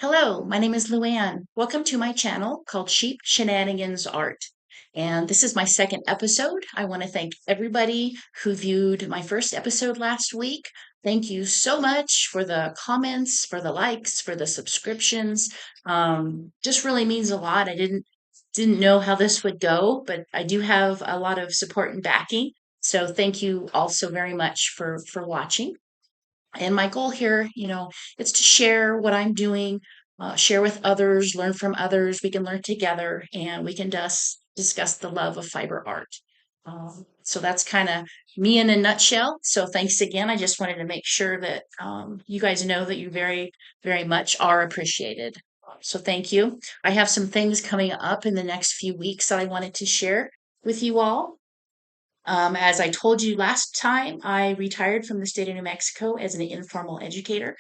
Hello, my name is Luann. Welcome to my channel called Sheep Shenanigans Art. And this is my second episode. I want to thank everybody who viewed my first episode last week. Thank you so much for the comments, for the likes, for the subscriptions. Just really means a lot. I didn't know how this would go, but I do have a lot of support and backing. So thank you all so very much for watching. And my goal here, it's to share what I'm doing, share with others, learn from others. We can learn together and we can just discuss the love of fiber art. So that's kind of me in a nutshell. So thanks again. I just wanted to make sure that you guys know that you very, very much are appreciated. So thank you. I have some things coming up in the next few weeks that I wanted to share with you all. As I told you last time, I retired from the state of New Mexico as an informal educator.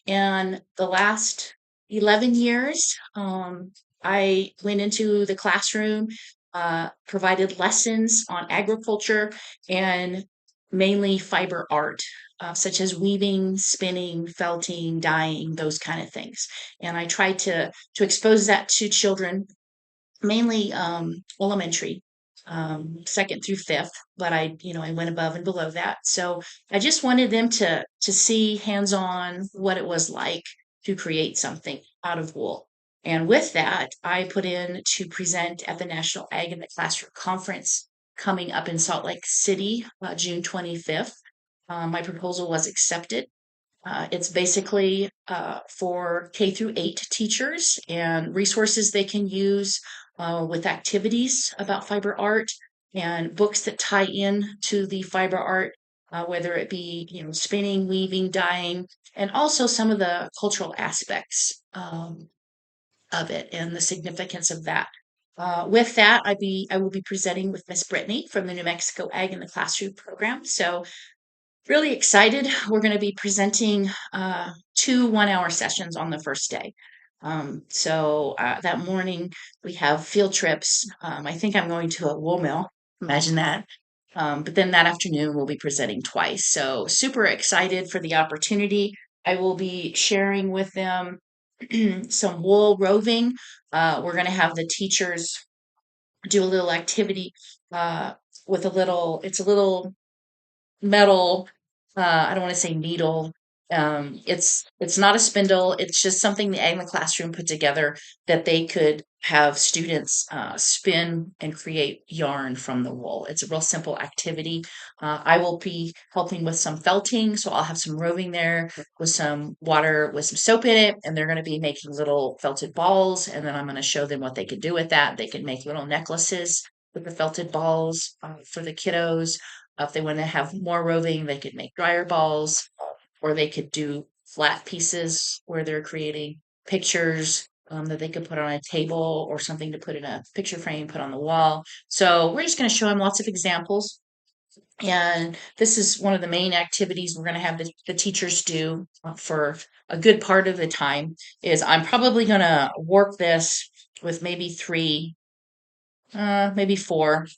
And the last 11 years, I went into the classroom, provided lessons on agriculture and mainly fiber art, such as weaving, spinning, felting, dyeing, those kind of things. And I tried to expose that to children, mainly elementary, second through fifth, but I went above and below that. So I just wanted them to see hands-on what it was like to create something out of wool. And with that, I put in to present at the National Ag in the Classroom Conference coming up in Salt Lake City, June 25th. My proposal was accepted. It's basically for K through 8 teachers and resources they can use with activities about fiber art and books that tie in to the fiber art, whether it be spinning, weaving, dyeing, and also some of the cultural aspects of it and the significance of that. With that, I will be presenting with Miss Brittany from the New Mexico Ag in the Classroom program. So really excited. We're going to be presenting 2 1-hour sessions on the first day. That morning we have field trips. I think I'm going to a wool mill. Imagine that. But then that afternoon we'll be presenting twice. So super excited for the opportunity. I will be sharing with them some wool roving. We're going to have the teachers do a little activity with it's a little metal, I don't want to say needle. It's not a spindle. It's just something the Ag in the Classroom put together that they could have students spin and create yarn from the wool. It's a real simple activity. I will be helping with some felting, so I'll have some roving there with some water with some soap in it, and they're going to be making little felted balls, and then I'm going to show them what they could do with that. They can make little necklaces with the felted balls for the kiddos. If they want to have more roving, they could make dryer balls, or they could do flat pieces where they're creating pictures that they could put on a table or something to put in a picture frame, put on the wall. So we're just going to show them lots of examples. And this is one of the main activities we're going to have the teachers do for a good part of the time is I'm probably going to work this with maybe maybe four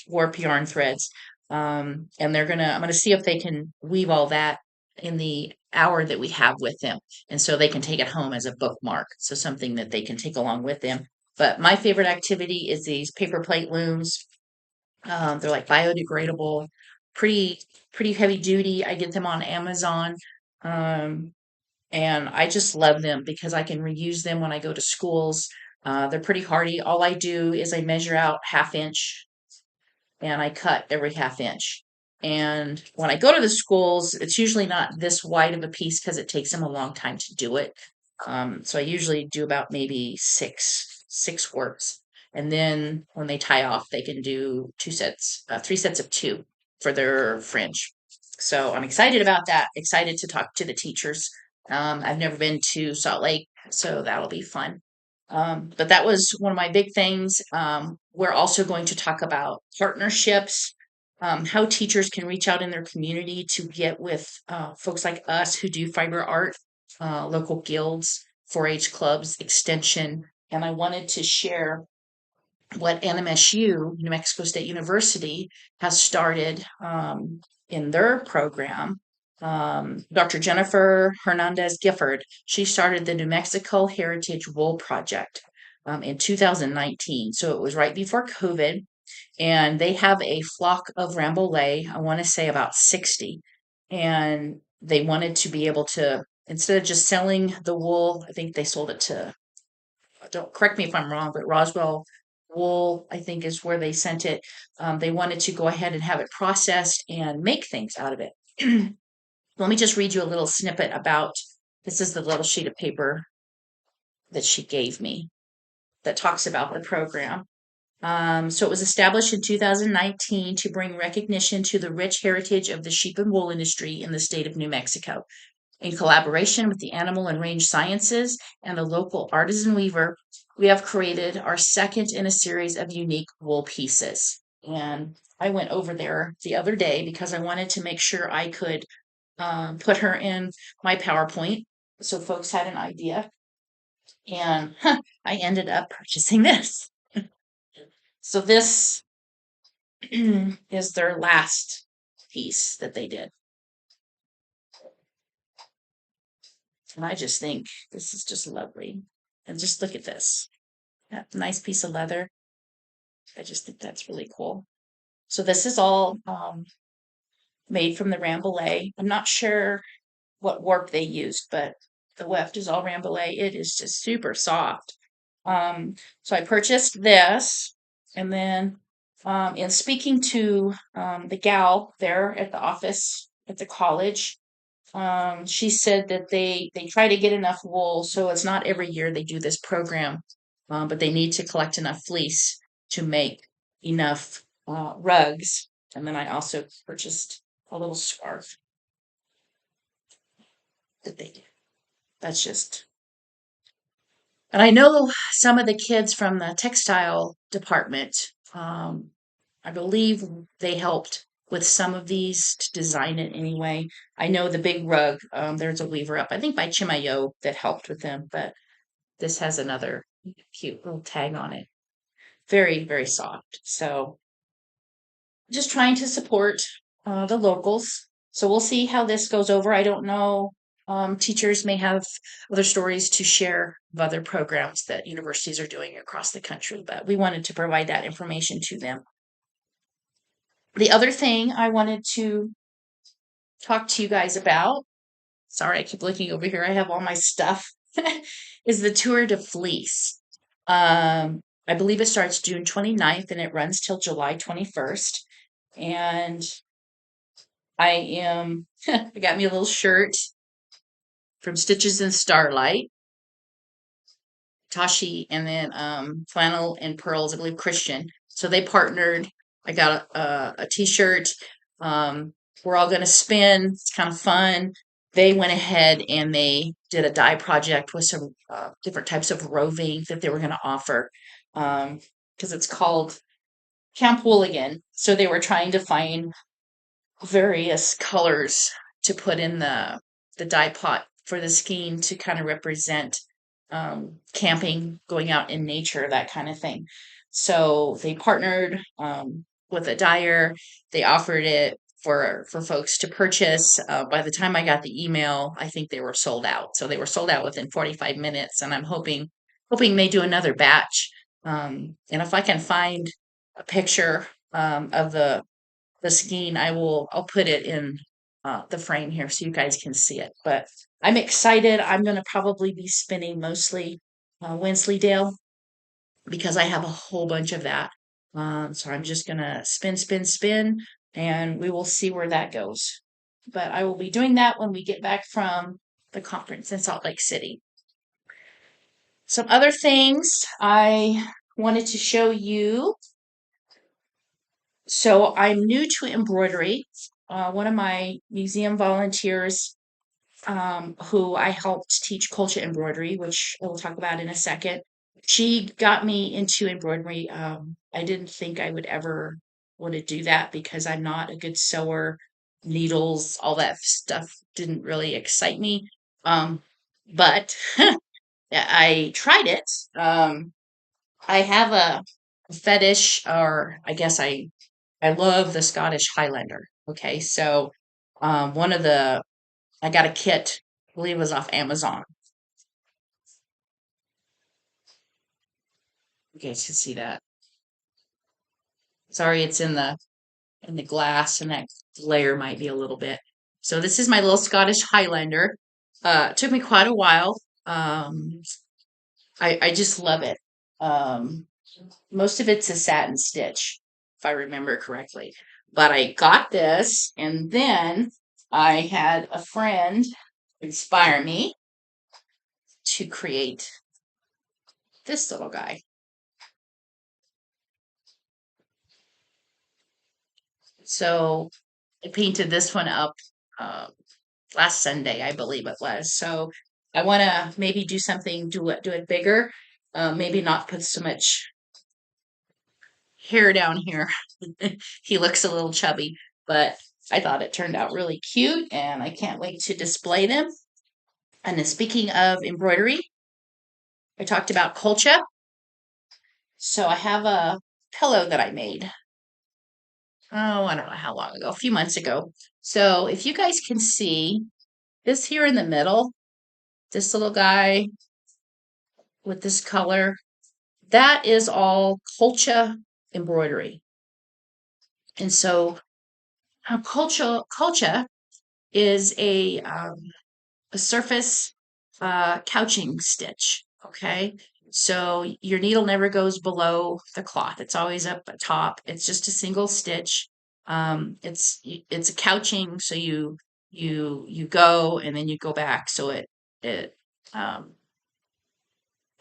warp yarn threads. And I'm gonna see if they can weave all that in the hour that we have with them. And so they can take it home as a bookmark. So something that they can take along with them. But my favorite activity is these paper plate looms. They're like biodegradable, pretty, pretty heavy duty. I get them on Amazon. Um, and I just love them because I can reuse them when I go to schools. They're pretty hardy. All I do is I measure out 1/2 inch and I cut every 1/2 inch. And when I go to the schools, it's usually not this wide of a piece because it takes them a long time to do it. So I usually do about maybe six works. And then when they tie off, they can do 3 sets of two for their fringe. So I'm excited about that. Excited to talk to the teachers. I've never been to Salt Lake, so that'll be fun. But that was one of my big things. We're also going to talk about partnerships, how teachers can reach out in their community to get with folks like us who do fiber art, local guilds, 4-H clubs, extension. And I wanted to share what NMSU, New Mexico State University, has started in their program. Dr. Jennifer Hernandez Gifford. She started the New Mexico Heritage Wool Project in 2019. So it was right before COVID. And they have a flock of Rambouillet, I want to say about 60. And they wanted to be able to, instead of just selling the wool, I think they sold it to, don't correct me if I'm wrong, but Roswell Wool, I think, is where they sent it. They wanted to go ahead and have it processed and make things out of it. Let me just read you a little snippet about this is the little sheet of paper that she gave me that talks about the program. So it was established in 2019 to bring recognition to the rich heritage of the sheep and wool industry in the state of New Mexico. In collaboration with the Animal and Range Sciences and a local artisan weaver, we have created our second in a series of unique wool pieces. And I went over there the other day because I wanted to make sure I could put her in my PowerPoint so folks had an idea. And I ended up purchasing this. So this is their last piece that they did. And I just think this is just lovely. And just look at this. That nice piece of leather. I just think that's really cool. So this is all made from the Rambouillet. I'm not sure what warp they used, but the weft is all Rambouillet. It is just super soft. So I purchased this, and then in speaking to the gal there at the office at the college, she said that they try to get enough wool, so it's not every year they do this program, but they need to collect enough fleece to make enough rugs. And then I also purchased a little scarf that they do. That's just, and I know some of the kids from the textile department. I believe they helped with some of these to design it anyway. I know the big rug, there's a weaver up, I think by Chimayo that helped with them, but this has another cute little tag on it. Very, very soft. So just trying to support the locals. So we'll see how this goes over. I don't know. Teachers may have other stories to share of other programs that universities are doing across the country, but we wanted to provide that information to them. The other thing I wanted to talk to you guys about, sorry, I keep looking over here. I have all my stuff, is the Tour de Fleece. I believe it starts June 29th and it runs till July 21st. And I got me a little shirt from Stitches and Starlight, Tashi, and then Flannel and Pearls, I believe Christian. So they partnered. I got a t-shirt. We're all going to spin. It's kind of fun. They went ahead and they did a dye project with some different types of roving that they were going to offer because it's called Camp Wooligan. So they were trying to find various colors to put in the dye pot for the skein to kind of represent camping, going out in nature, that kind of thing. So they partnered with a dyer. They offered it for folks to purchase. By the time I got the email, I think they were sold out. So they were sold out within 45 minutes, and I'm hoping they do another batch. And if I can find a picture of the skein, I'll put it in the frame here so you guys can see it. But I'm excited. I'm going to probably be spinning mostly Wensleydale because I have a whole bunch of that. So I'm just going to spin, spin, spin, and we will see where that goes. But I will be doing that when we get back from the conference in Salt Lake City. Some other things I wanted to show you. So I'm new to embroidery. One of my museum volunteers who I helped teach culture embroidery, which I will talk about in a second. She got me into embroidery. I didn't think I would ever want to do that because I'm not a good sewer. Needles, all that stuff didn't really excite me. But I tried it. I have a fetish, or I guess I love the Scottish Highlander. Okay, so one of the I got a kit, I believe it was off Amazon. You guys can see that. Sorry, it's in the glass and that glare might be a little bit. So this is my little Scottish Highlander. It took me quite a while. Um, I just love it. Um, most of it's a satin stitch, if I remember correctly. But I got this, and then I had a friend inspire me to create this little guy. So I painted this one up uh, last Sunday, I believe it was. So I want to maybe do something, do it bigger. Maybe not put so much hair down here. He looks a little chubby, but I thought it turned out really cute, and I can't wait to display them. And then speaking of embroidery, I talked about colcha. So I have a pillow that I made. Oh, I don't know how long ago, a few months ago. So if you guys can see this here in the middle, this little guy with this color, that is all colcha embroidery. And so colcha is a surface couching stitch. Okay. So your needle never goes below the cloth. It's always up at top. It's just a single stitch. It's a couching. So you go and then you go back. So it um,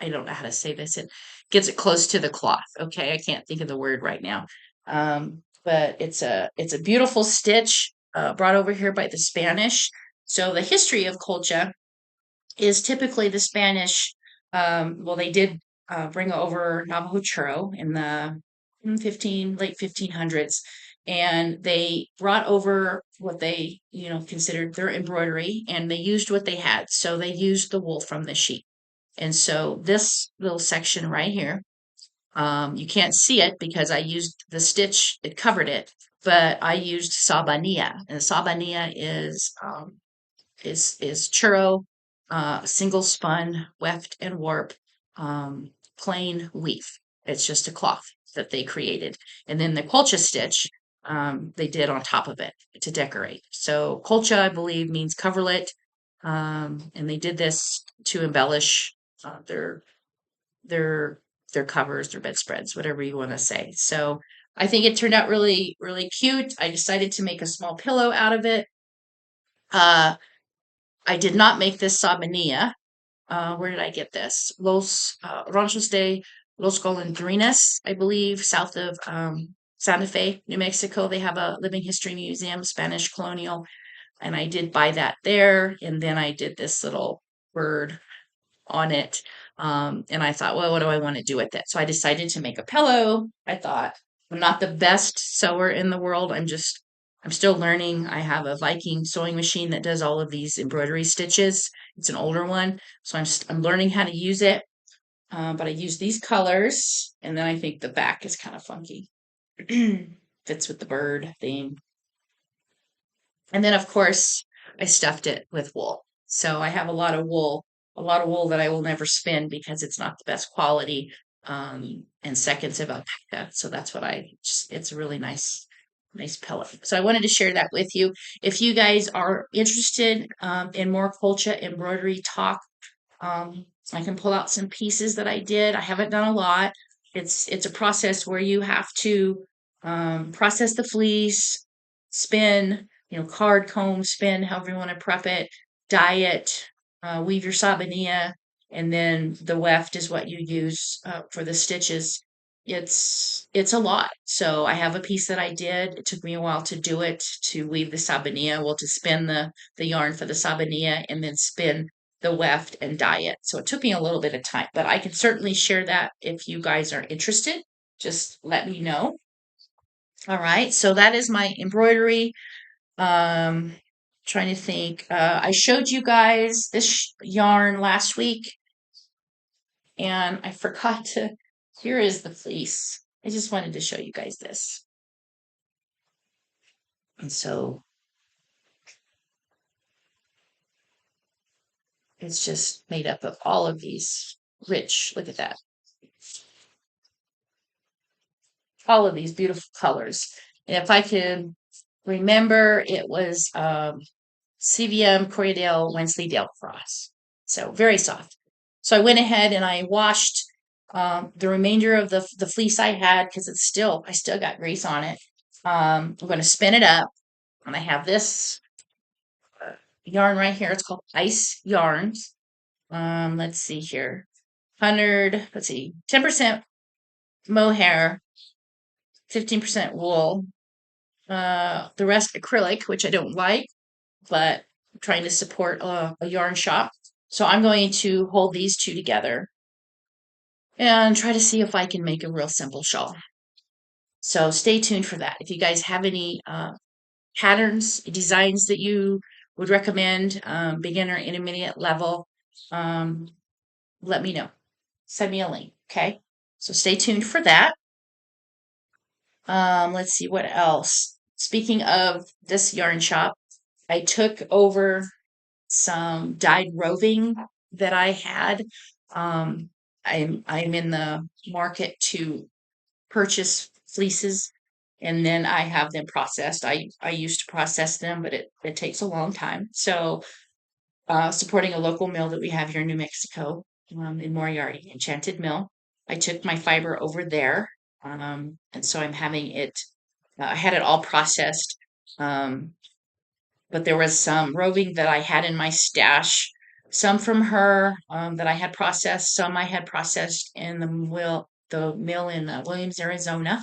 I don't know how to say this. It gets it close to the cloth. Okay, I can't think of the word right now. But it's a beautiful stitch brought over here by the Spanish. So the history of colcha is typically the Spanish. Well, they did bring over Navajo churro in the late 1500s, and they brought over what they considered their embroidery, and they used what they had. So they used the wool from the sheep. And so this little section right here, you can't see it because I used the stitch, it covered it, but I used Sabania. And Sabania is churro, single spun, weft and warp, plain weave. It's just a cloth that they created. And then the colcha stitch, they did on top of it to decorate. So colcha, I believe, means coverlet. And they did this to embellish their their their covers, their bedspreads, whatever you want to say. So I think it turned out really, really cute. I decided to make a small pillow out of it. Uh, I did not make this Sabania. Where did I get this? Los Ranchos de Los Golondrinas, I believe, south of Santa Fe, New Mexico. They have a living history museum, Spanish colonial, and I did buy that there. And then I did this little bird on it. And I thought, well, what do I want to do with it? So I decided to make a pillow. I thought, I'm not the best sewer in the world. I'm still learning. I have a Viking sewing machine that does all of these embroidery stitches. It's an older one. So I'm learning how to use it. But I use these colors. And then I think the back is kind of funky. Fits with the bird theme. And then, of course, I stuffed it with wool. So I have a lot of wool that I will never spin because it's not the best quality. And seconds of alpaca. So that's what it's a really nice pellet. So I wanted to share that with you. If you guys are interested in more colcha embroidery talk, I can pull out some pieces that I did. I haven't done a lot. It's a process where you have to process the fleece, spin, card, comb, spin, however you want to prep it, dye it, weave your sabania, and then the weft is what you use for the stitches. It's a lot. So I have a piece that I did. It took me a while to do it, to weave the sabania, well, to spin the yarn for the sabania, and then spin the weft and dye it. So it took me a little bit of time, but I can certainly share that if you guys are interested. Just let me know. All right, so that is my embroidery. Um, Trying to think. I showed you guys this yarn last week, and I forgot to. Here is the fleece. I just wanted to show you guys this. And so It's just made up of all of these rich, look at that, all of these beautiful colors. And if I could remember, it was CVM Corriedale Wensleydale Cross. So very soft. So I went ahead and I washed the remainder of the fleece I had because I still got grease on it. I'm going to spin it up, and I have this yarn right here. It's called Ice Yarns. Let's see here. 100, let's see, 10% mohair, 15% wool, the rest acrylic, which I don't like, but I'm trying to support a yarn shop. So I'm going to hold these two together and try to see if I can make a real simple shawl. So stay tuned for that. If you guys have any patterns, designs that you would recommend, beginner, intermediate level, um, let me know. Send me a link, okay? So stay tuned for that. Let's see what else. Speaking of this yarn shop, I took over some dyed roving that I had. Um, I'm in the market to purchase fleeces, and then I have them processed. I used to process them, but it takes a long time. So supporting a local mill that we have here in New Mexico, in Moriarty, Enchanted Mill. I took my fiber over there, and so I'm having it. I had it all processed, um, but there was some roving that I had in my stash. Some from her that I had processed. Some I had processed in the mill in Williams, Arizona.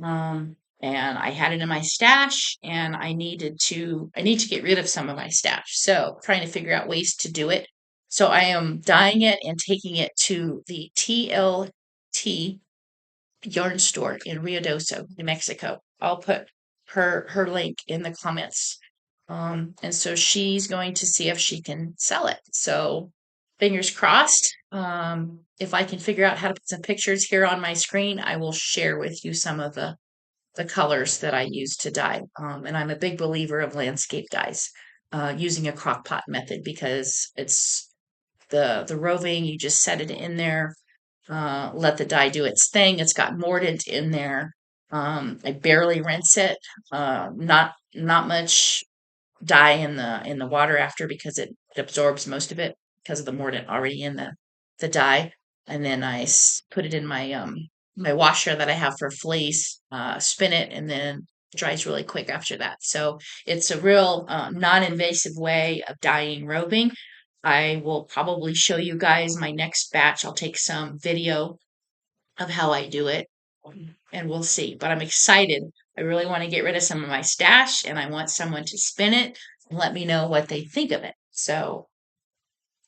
And I had it in my stash, and I need to get rid of some of my stash. So trying to figure out ways to do it. So I am dyeing it and taking it to the TLT yarn store in Ruidoso, New Mexico. I'll put her link in the comments. And so she's going to see if she can sell it. So fingers crossed. If I can figure out how to put some pictures here on my screen, I will share with you some of the colors that I use to dye. And I'm a big believer of landscape dyes, using a crock pot method because it's the roving, you just set it in there, let the dye do its thing. It's got mordant in there. I barely rinse it. Not much dye in the water after because it absorbs most of it because of the mordant already in the dye. And then put it in my washer that I have for fleece, spin it, and then it dries really quick after that. So it's a real non-invasive way of dyeing roving. I will probably show you guys my next batch. I'll take some video of how I do it, and we'll see. But I'm excited. I really want to get rid of some of my stash, and I want someone to spin it and let me know what they think of it. So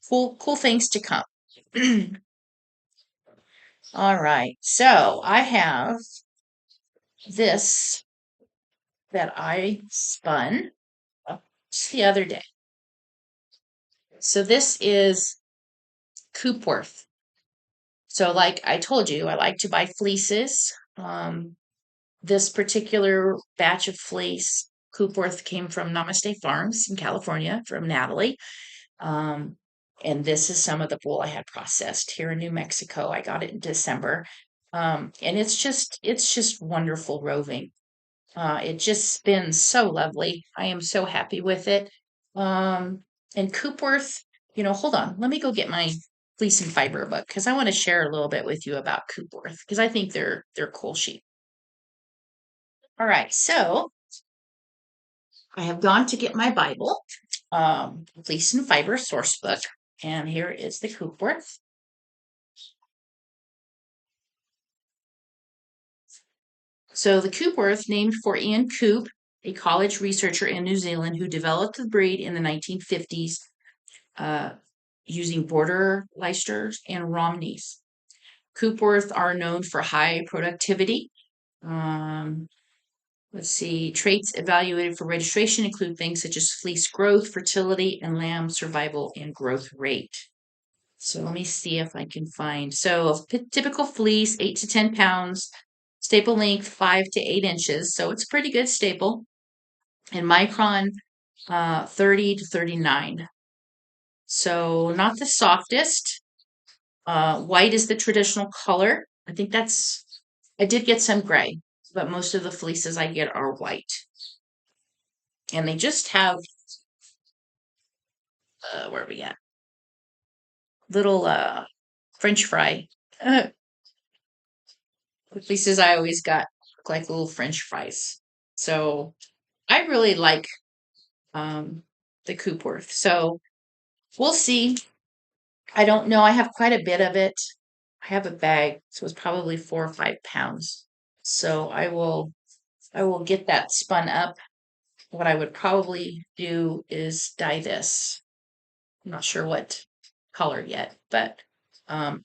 cool things to come. All right. So I have this that I spun just the other day. So this is Coopworth. So like I told you, I like to buy fleeces. This particular batch of fleece, Coopworth, came from Namaste Farms in California from Natalie. Um, and this is some of the wool I had processed here in New Mexico. I got it in December. And it's just wonderful roving. It just spins so lovely. I am so happy with it. And Coopworth, hold on. Let me go get my fleece and fiber book because I want to share a little bit with you about Coopworth because I think they're cool sheep. All right, so I have gone to get my Bible, Fleece and Fiber source book, and here is the Coopworth. So the Coopworth, named for Ian Coop, a college researcher in New Zealand who developed the breed in the 1950s using border Leicesters and Romneys. Coopworth are known for high productivity. Let's see, traits evaluated for registration include things such as fleece growth, fertility, and lamb survival and growth rate. So let me see if I can find. So typical fleece, 8 to 10 pounds, staple length 5 to 8 inches. So it's a pretty good staple. And micron 30 to 39. So not the softest. White is the traditional color. I did get some gray, but most of the fleeces I get are white. And they just have, where are we at? Little French fry. The fleeces I always got look like little French fries. So I really like the Coopworth. So we'll see. I don't know. I have quite a bit of it. I have a bag, so it's probably 4 or 5 pounds. So I will get that spun up. What I would probably do is dye this. I'm not sure what color yet, but um,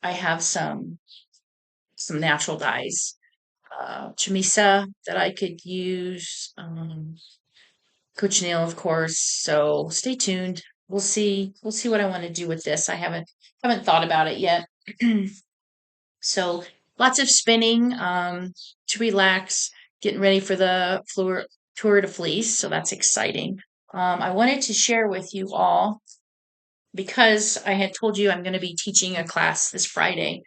I have some natural dyes. Chamisa that I could use. Cochineal, of course. So stay tuned. We'll see. We'll see what I want to do with this. I haven't thought about it yet. So lots of spinning to relax, getting ready for the Tour de Fleece. So that's exciting. I wanted to share with you all because I had told you I'm going to be teaching a class this Friday,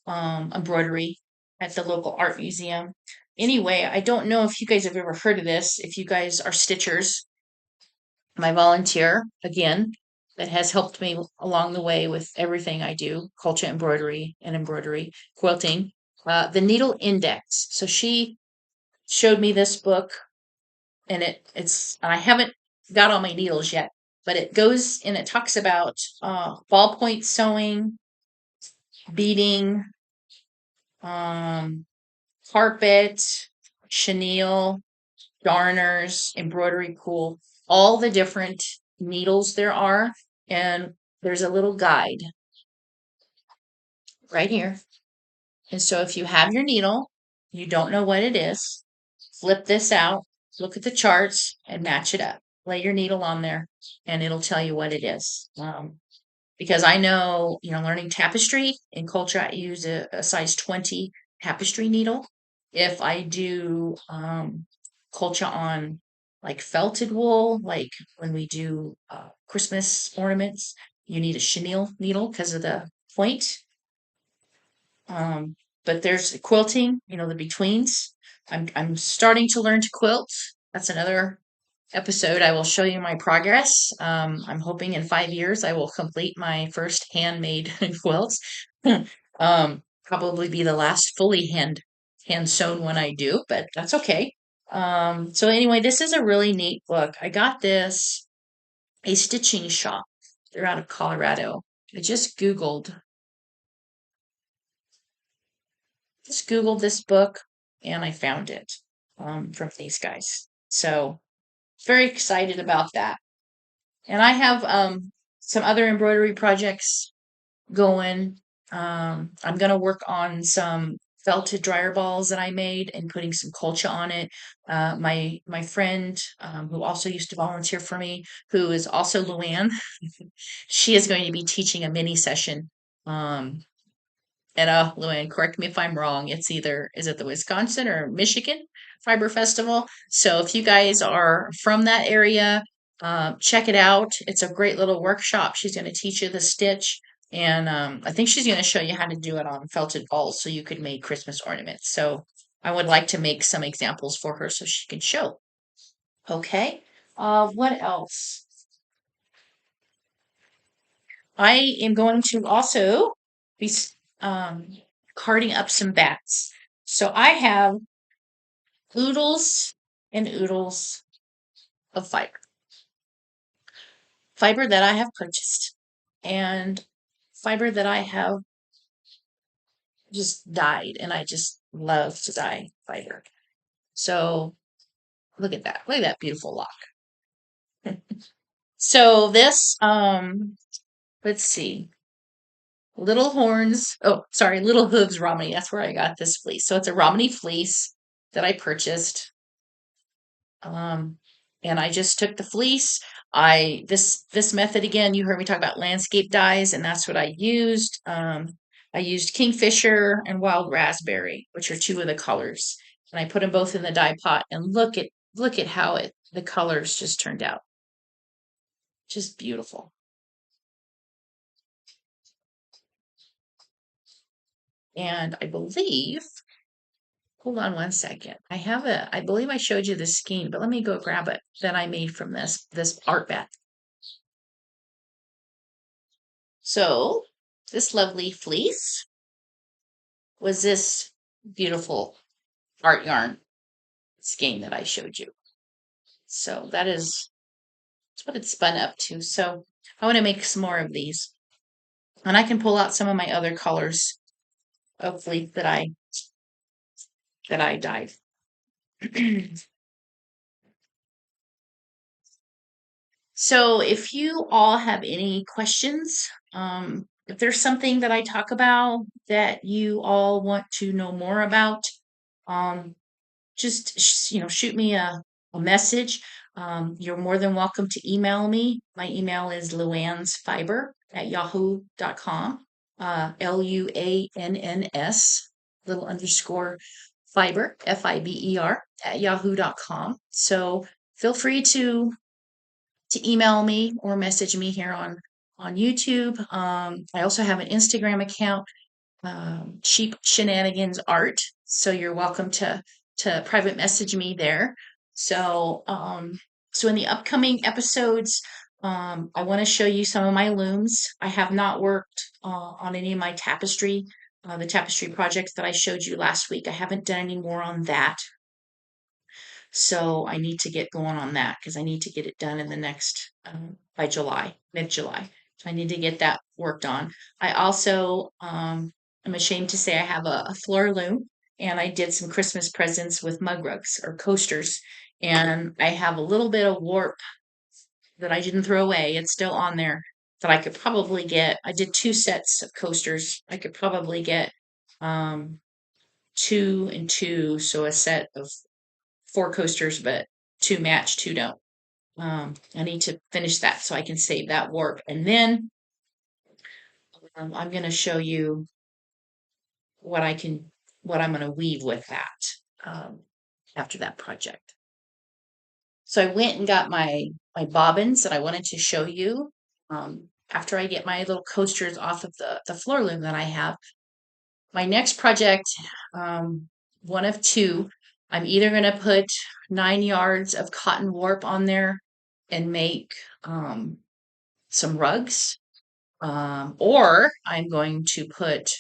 embroidery at the local art museum. Anyway, I don't know if you guys have ever heard of this. If you guys are stitchers, my volunteer again that has helped me along the way with everything I do, culture embroidery and embroidery, quilting, the Needle Index. So she showed me this book and I haven't got all my needles yet, but it goes and it talks about ballpoint sewing, beading, um, carpet, chenille, darners, embroidery pool, all the different needles there are. And there's a little guide right here. And so if you have your needle, you don't know what it is, flip this out, look at the charts, and match it up. Lay your needle on there, and it'll tell you what it is. Because I know, learning tapestry in culture, I use a size 20 tapestry needle. If I do culture on like felted wool, like when we do Christmas ornaments, you need a chenille needle because of the point. Um, but there's quilting, the betweens. I'm starting to learn to quilt. That's another episode. I will show you my progress. I'm hoping in 5 years I will complete my first handmade quilts. Probably be the last fully hand sewn one I do, but that's okay. So anyway, this is a really neat book. I got this a stitching shop. They're out of Colorado. I just Googled this book and I found it from these guys. So very excited about that. And I have some other embroidery projects going. I'm going to work on some felted dryer balls that I made and putting some colcha on it. My friend who also used to volunteer for me, who is also Luann, she is going to be teaching a mini session. And Luann, correct me if I'm wrong. Is it the Wisconsin or Michigan Fiber Festival? So if you guys are from that area, check it out. It's a great little workshop. She's going to teach you the stitch, and I think she's going to show you how to do it on felted balls so you could make Christmas ornaments. So I would like to make some examples for her so she can show. Okay. What else? I am going to also be carding up some bats. So I have oodles and oodles of fiber. Fiber that I have purchased and fiber that I have just dyed, and I just love to dye fiber. So look at that. Look at that beautiful lock. So this, let's see. Little Horns, oh, sorry, Little Hooves Romney. That's where I got this fleece. So it's a Romney fleece that I purchased. Um, and I just took the fleece. This method again, you heard me talk about landscape dyes, and that's what I used. I used Kingfisher and Wild Raspberry, which are two of the colors. And I put them both in the dye pot, and look at how the colors just turned out. Just beautiful. And I believe, hold on one second. I believe I showed you the skein, but let me go grab it that I made from this art bat. So this lovely fleece was this beautiful art yarn skein that I showed you. So that's what it's spun up to. So I want to make some more of these. And I can pull out some of my other colors of fleece that I dyed. So if you all have any questions, if there's something that I talk about that you all want to know more about, um, just shoot me a message. You're more than welcome to email me. My email is luannsfiber@yahoo.com. LUANNS little underscore fiber FIBER @yahoo.com. So feel free to email me or message me here on YouTube. I also have an Instagram account, Cheap Shenanigans Art. So you're welcome to private message me there. So in the upcoming episodes, I want to show you some of my looms. I have not worked on any of my tapestry, the tapestry projects that I showed you last week. I haven't done any more on that. So I need to get going on that because I need to get it done in the next by July, mid-July. So I need to get that worked on. I also I'm ashamed to say I have a floor loom and I did some Christmas presents with mug rugs or coasters. And I have a little bit of warp that I didn't throw away. It's still on there that I could probably get. I did 2 sets of coasters. I could probably get um, 2 and 2, so a set of 4 coasters, but 2 match, 2 don't. I need to finish that so I can save that warp. And then I'm going to show you what I'm going to weave with that after that project. So I went and got my bobbins that I wanted to show you. After I get my little coasters off of the floor loom that I have, my next project, one of two, I'm either going to put 9 yards of cotton warp on there and make some rugs, or I'm going to put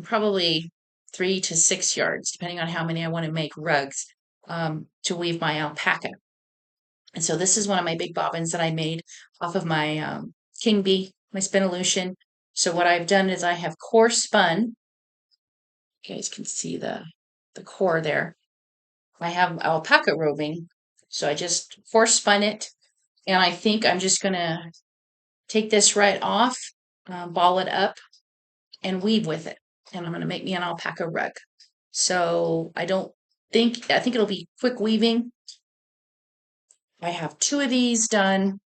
probably 3 to 6 yards, depending on how many I want to make rugs, to weave my alpaca. And so this is one of my big bobbins that I made off of my King Bee, my Spinolution. So what I've done is I have core spun. You guys can see the core there. I have alpaca roving, so I just force spun it, and I think I'm just gonna take this right off, ball it up, and weave with it, and I'm gonna make me an alpaca rug. So I think it'll be quick weaving. I have 2 of these done.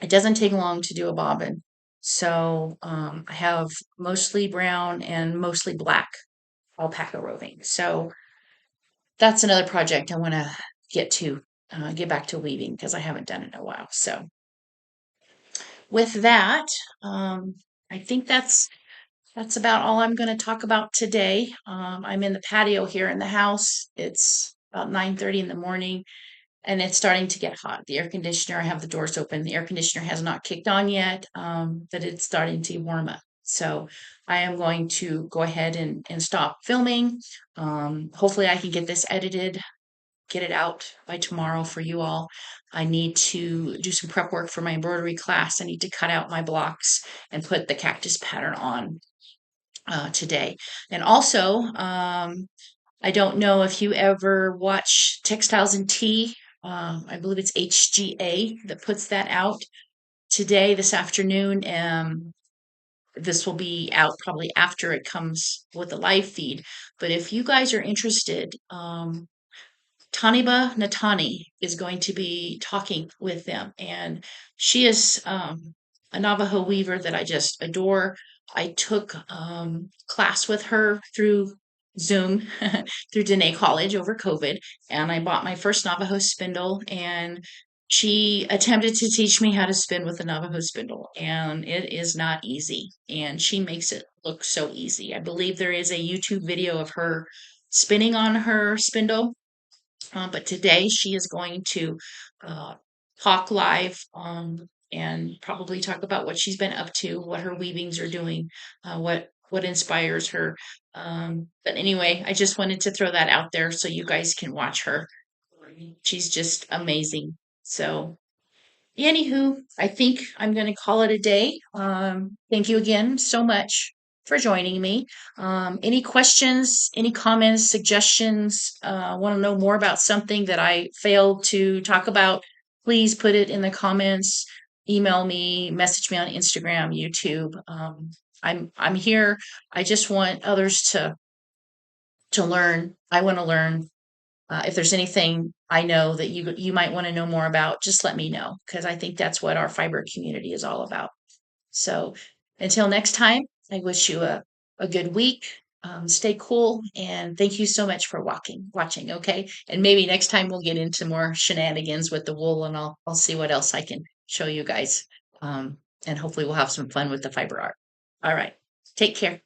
It doesn't take long to do a bobbin. So I have mostly brown and mostly black alpaca roving. So that's another project I want to get back to weaving because I haven't done it in a while. So with that, I think that's about all I'm going to talk about today. I'm in the patio here in the house. It's about 9:30 in the morning and it's starting to get hot. The air conditioner, I have the doors open. The air conditioner has not kicked on yet, but it's starting to warm up. So I am going to go ahead and stop filming. Hopefully I can get this edited, get it out by tomorrow for you all. I need to do some prep work for my embroidery class. I need to cut out my blocks and put the cactus pattern on today. And also, I don't know if you ever watch Textiles and Tea. I believe it's HGA that puts that out today, this afternoon. This will be out probably after it comes with the live feed. But if you guys are interested, Taniba Natani is going to be talking with them, and she is a Navajo weaver that I just adore. I took class with her through Zoom through Dene College over COVID, and I bought my first Navajo spindle, and She attempted to teach me how to spin with a Navajo spindle, and it is not easy. And she makes it look so easy. I believe there is a YouTube video of her spinning on her spindle, but today she is going to uh, talk live and probably talk about what she's been up to, what her weavings are doing, what inspires her. But anyway, I just wanted to throw that out there so you guys can watch her. She's just amazing. So anywho, I think I'm going to call it a day. Thank you again so much for joining me. Any questions, any comments, suggestions, want to know more about something that I failed to talk about, please put it in the comments, email me, message me on Instagram, YouTube. I'm here. I just want others to learn. I want to learn. If there's anything I know that you might want to know more about, just let me know because I think that's what our fiber community is all about. So until next time, I wish you a good week. Stay cool and thank you so much for watching. Okay, and maybe next time we'll get into more shenanigans with the wool, and I'll see what else I can show you guys. And hopefully we'll have some fun with the fiber art. All right, take care.